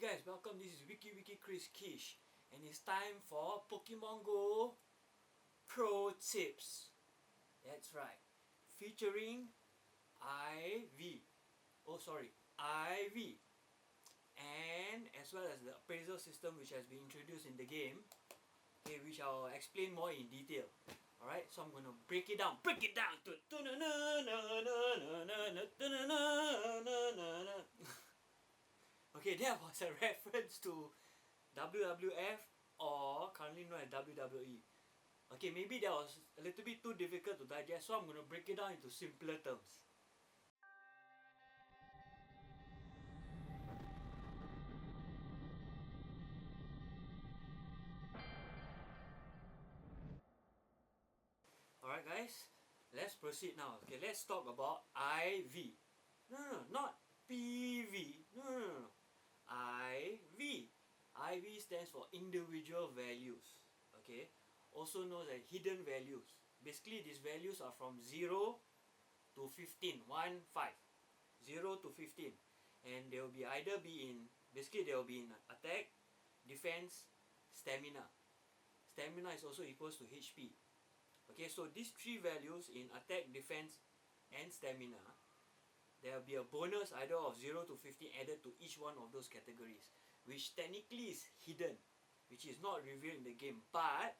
guys, welcome. This is Kris Kish, and it's time for Pokemon Go Pro Tips. That's right, featuring IV. IV, and as well as the appraisal system which has been introduced in the game. Okay, which I'll explain more in detail. Alright, so I'm gonna break it down to okay, that was a reference to WWF, or currently known as WWE. Okay, maybe that was a little bit too difficult to digest, so I'm going to break it down into simpler terms. Alright guys, let's proceed now. Okay, let's talk about IV. No, not PV. No. IV. IV stands for individual values. Okay, also known as hidden values. Basically, these values are from 0 to 15. 1, 5. 0 to 15. And they will be either be in, basically they will be in attack, defense, stamina. Stamina is also equals to HP. Okay, so these three values in attack, defense, and stamina, there will be a bonus either of 0 to 15 added to each one of those categories, which technically is hidden, which is not revealed in the game. But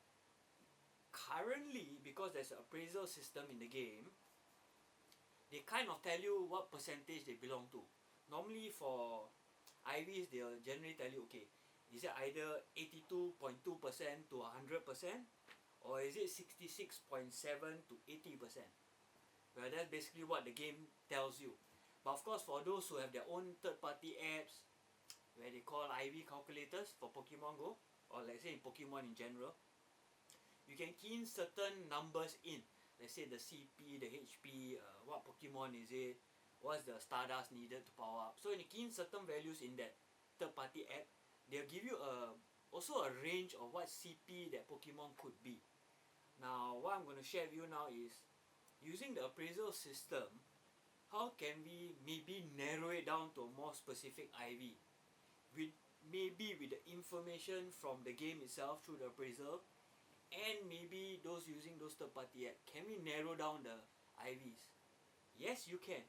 currently, because there's an appraisal system in the game, they kind of tell you what percentage they belong to. Normally for IVs, they'll generally tell you, okay, is it either 82.2% to 100%, or is it 66.7 to 80%? Well, that's basically what the game tells you. But of course, for those who have their own third-party apps, where they call IV calculators for Pokemon Go, or let's say in Pokemon in general, you can key in certain numbers in. Let's say the CP, the HP, what Pokemon is it, what's the Stardust needed to power up. So when you key in certain values in that third-party app, they'll give you also a range of what CP that Pokemon could be. Now, what I'm going to share with you now is, using the appraisal system, how can we maybe narrow it down to a more specific IV? Maybe with the information from the game itself through the appraisal, and maybe those using those third-party apps. Can we narrow down the IVs? Yes, you can.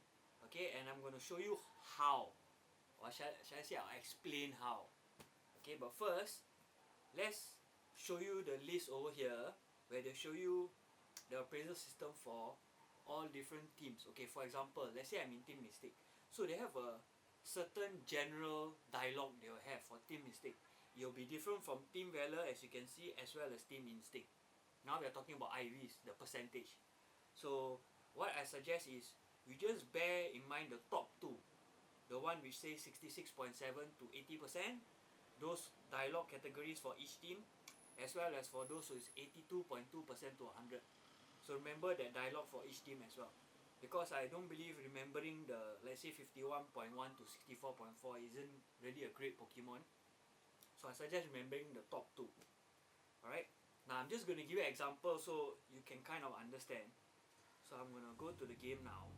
Okay, and I'm going to show you how. Or shall I say, I'll explain how. Okay, but first, let's show you the list over here, where they show you the appraisal system for all different teams. Okay, for example, let's say I'm in Team Mystic. So they have a certain general dialogue they will have for Team Mystic. It will be different from Team Valor, as you can see, as well as Team Instinct. Now we are talking about IVs, the percentage. So what I suggest is, you just bear in mind the top two. The one which says 66.7 to 80%. Those dialogue categories for each team, as well as for those who is 82.2% to 100. So remember that dialogue for each team as well, because I don't believe remembering the, let's say, 51.1 to 64.4 isn't really a great Pokemon. So I suggest remembering the top two. Alright, now I'm just going to give you an example so you can kind of understand. So I'm going to go to the game now.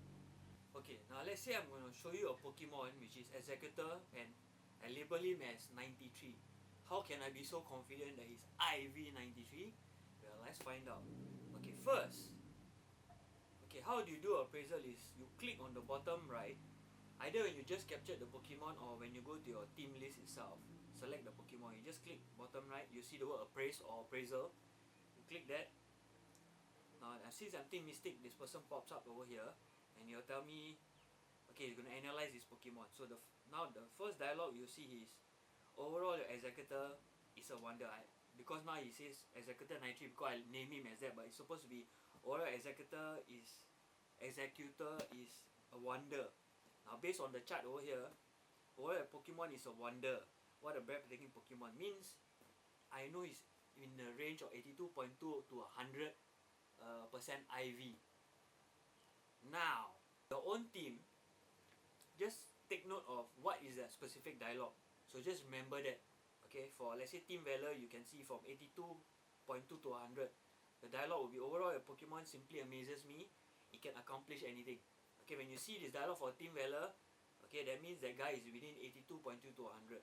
Okay, now let's say I'm going to show you a Pokemon which is Executor, and I label him as 93. How can I be so confident that he's IV 93? Well, let's find out. Okay, first, how do you do appraisal is, you click on the bottom right, either when you just captured the Pokemon or when you go to your team list itself, select the Pokemon, you just click bottom right, you see the word Appraise or Appraisal, you click that. Now since I'm Team Mystic, this person pops up over here, and he'll tell me, okay, he's going to analyze this Pokemon. So now the first dialogue you see is, overall your Executor is a wonder. Because now he says Executor 93 because I name him as that, but it's supposed to be overall Executor is a wonder. Now based on the chart over here, overall Pokemon is a wonder. What a breathtaking Pokemon means, I know he's in the range of 82.2 to 100% IV. Now, your own team, just take note of what is that specific dialogue. So just remember that. Okay, for let's say Team Valor, you can see from 82.2 to 100. The dialogue will be, overall your Pokemon simply amazes me. It can accomplish anything. Okay, when you see this dialogue for Team Valor, okay, that means that guy is within 82.2 to 100.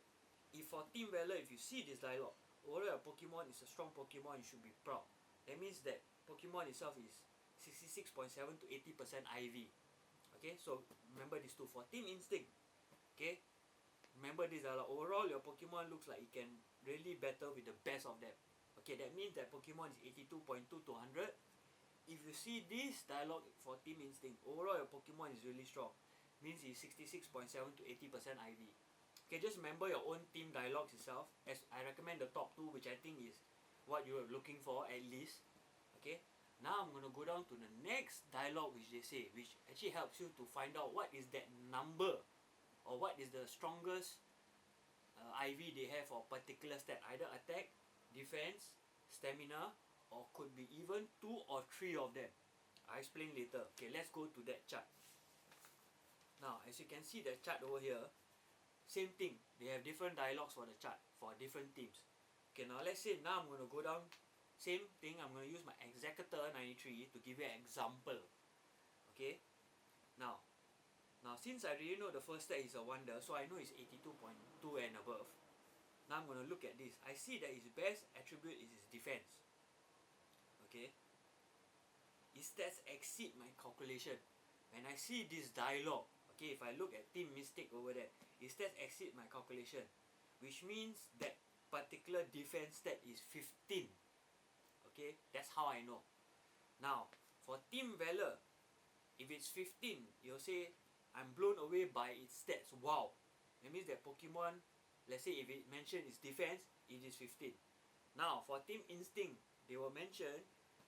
if for Team Valor, if you see this dialogue, overall your Pokemon is a strong Pokemon, you should be proud. That means that Pokemon itself is 66.7 to 80% IV. Okay, so remember these two. For Team Instinct, okay, remember this dialogue. Overall, your Pokemon looks like it can really battle with the best of them. Okay, that means that Pokemon is 82.2 to 100. If you see this dialogue for Team Instinct, overall your Pokemon is really strong. Means it's 66.7 to 80% IV. Okay, just remember your own team dialogues itself. As I recommend the top two, which I think is what you are looking for at least. Okay, now I'm going to go down to the next dialogue which they say, which actually helps you to find out what is that number or what is the strongest IV they have for a particular stat, either attack, defense, stamina, or could be even 2 or 3 of them. I'll explain later. Okay, let's go to that chart. Now, as you can see the chart over here, same thing. They have different dialogues for the chart for different teams. Okay, now let's say now I'm going to go down. Same thing, I'm going to use my Executor 93 to give you an example. Okay, now since I already know the first stat is a wonder, so I know it's 82.2 and above. Now I'm going to look at this. I see that his best attribute is his defense. Okay, his stats exceed my calculation. When I see this dialogue, okay, if I look at Team Mystic over there, his stats exceed my calculation, which means that particular defense stat is 15. Okay, that's how I know. Now, for Team Valor, if it's 15, you'll say, I'm blown away by its stats. Wow. That means that Pokemon, let's say if it mentioned its defense, it is 15. Now, for Team Instinct, they will mention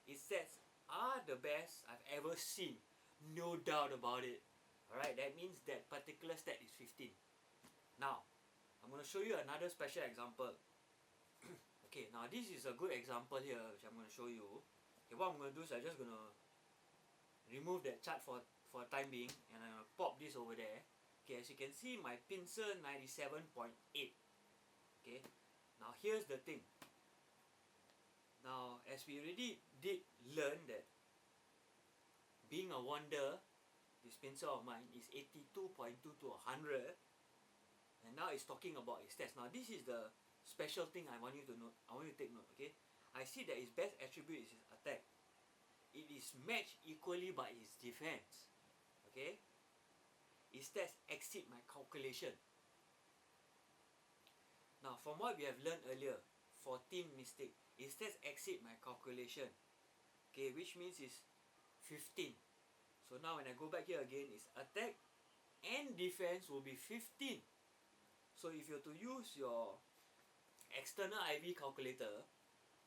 its stats are the best I've ever seen. No doubt about it. Alright, that means that particular stat is 15. Now, I'm going to show you another special example. Okay, now this is a good example here which I'm going to show you. Okay, what I'm going to do is I'm just going to remove that chart for time being, and I'm going to pop this over there. Okay, as you can see, my Pinsir 97.8. Okay, now here's the thing. Now, as we already did learn that being a wonder, this Pinsir of mine is 82.2 to 100, and now it's talking about his stats. Now, this is the special thing I want you to note. I want you to take note. Okay, I see that his best attribute is his attack. It is matched equally by his defense. Okay, his stats exceed my calculation. Now, from what we have learned earlier, for Team Mystic, his stats exceed my calculation. Okay, which means it's 15. So now when I go back here again, it's attack and defense will be 15. So if you're to use your external IV calculator,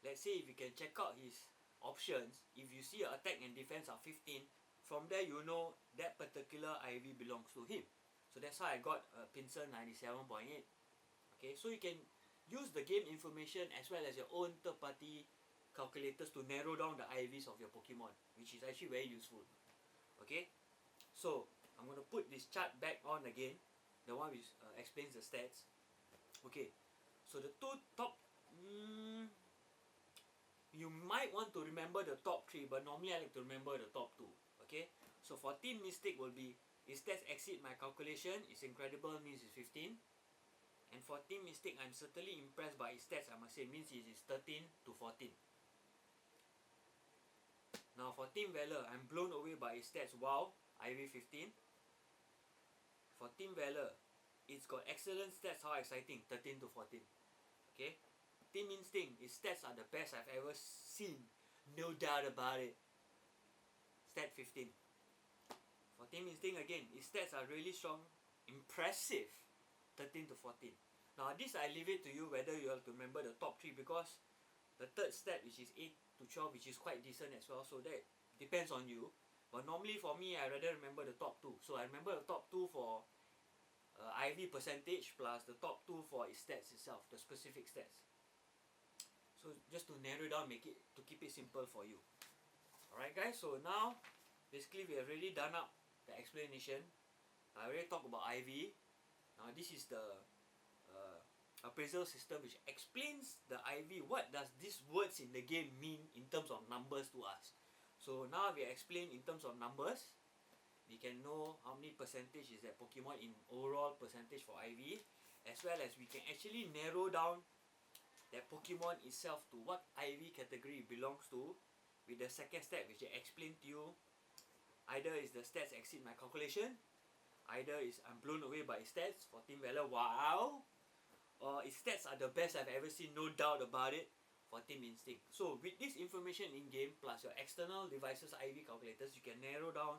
let's say if you can check out his options, if you see your attack and defense are 15, from there you know that particular IV belongs to him. So that's how I got Pinsir 97.8. Okay, so you can use the game information as well as your own third-party calculators to narrow down the IVs of your Pokemon, which is actually very useful. Okay, so I'm going to put this chart back on again, the one which explains the stats. Okay, so the two top, you might want to remember the top 3, but normally I like to remember the top 2. Okay, so for Team Mystic will be, his stats exceed my calculation, it's incredible, means it's 15. And for Team Mystic, I'm certainly impressed by his stats, I must say, means it is 13 to 14. Now for Team Valor, I'm blown away by his stats. Wow, IV 15. For Team Valor, it's got excellent stats. How exciting, 13 to 14. Okay, Team Instinct, his stats are the best I've ever seen. No doubt about it. Stat 15. For Team Instinct again, his stats are really strong. Impressive. 13 to 14. Now this I leave it to you whether you have to remember the top 3, because the third stat which is 8 to 12, which is quite decent as well, so that depends on you. But normally for me, I rather remember the top 2. So I remember the top 2 for IV percentage plus the top 2 for its stats itself, the specific stats. So just to narrow down, make it, to keep it simple for you. Alright guys, so now basically we have already done up the explanation. I already talked about IV. Now this is the appraisal system which explains the IV. What does these words in the game mean in terms of numbers to us? So now we explain in terms of numbers. We can know how many percentage is that Pokemon in overall percentage for IV, as well as we can actually narrow down that Pokemon itself to what IV category it belongs to with the second step which I explained to you. Either is the stats exceed my calculation, either is I'm blown away by its stats, 14 valor, wow, or its stats are the best I've ever seen, no doubt about it, for Team Instinct. So with this information in game plus your external devices IV calculators, you can narrow down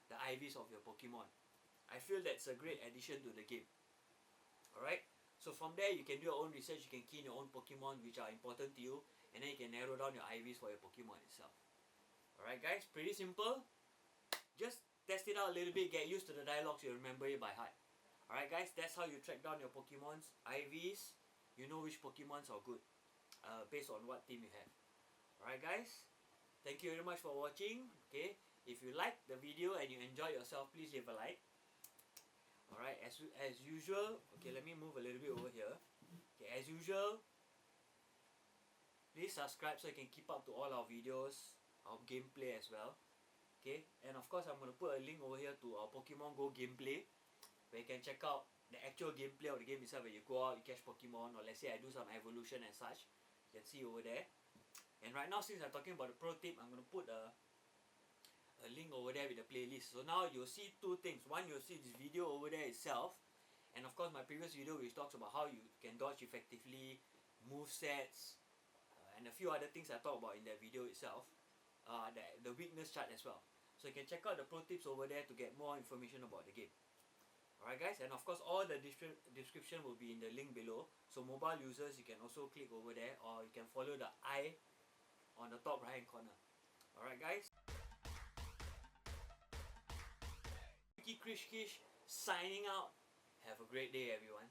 the IVs of your Pokemon. I feel that's a great addition to the game. Alright, so from there you can do your own research, you can key in your own Pokemon which are important to you, and then you can narrow down your IVs for your Pokemon itself. Alright guys, pretty simple. Just test it out a little bit, get used to the dialogues, you'll remember it by heart. Alright guys, that's how you track down your Pokemon's IVs. You know which Pokemons are good based on what team you have. Alright guys, thank you very much for watching. Okay, if you like the video and you enjoy yourself, please leave a like. Alright, as usual, okay, let me move a little bit over here. Okay, as usual, please subscribe so you can keep up to all our videos, our gameplay as well. Okay, and of course I'm going to put a link over here to our Pokemon Go gameplay, where you can check out the actual gameplay of the game itself, where you go out, you catch Pokemon, or let's say I do some evolution and such. You can see over there. And right now, since I'm talking about the pro tip, I'm going to put a link over there with the playlist. So now you'll see two things. One, you'll see this video over there itself, and of course my previous video which talks about how you can dodge effectively, move sets, and a few other things I talked about in that video itself. The weakness chart as well. So you can check out the pro tips over there to get more information about the game. Alright guys, and of course all the description will be in the link below. So mobile users, you can also click over there, or you can follow the eye on the top right hand corner. Alright guys, Kris signing out. Have a great day everyone.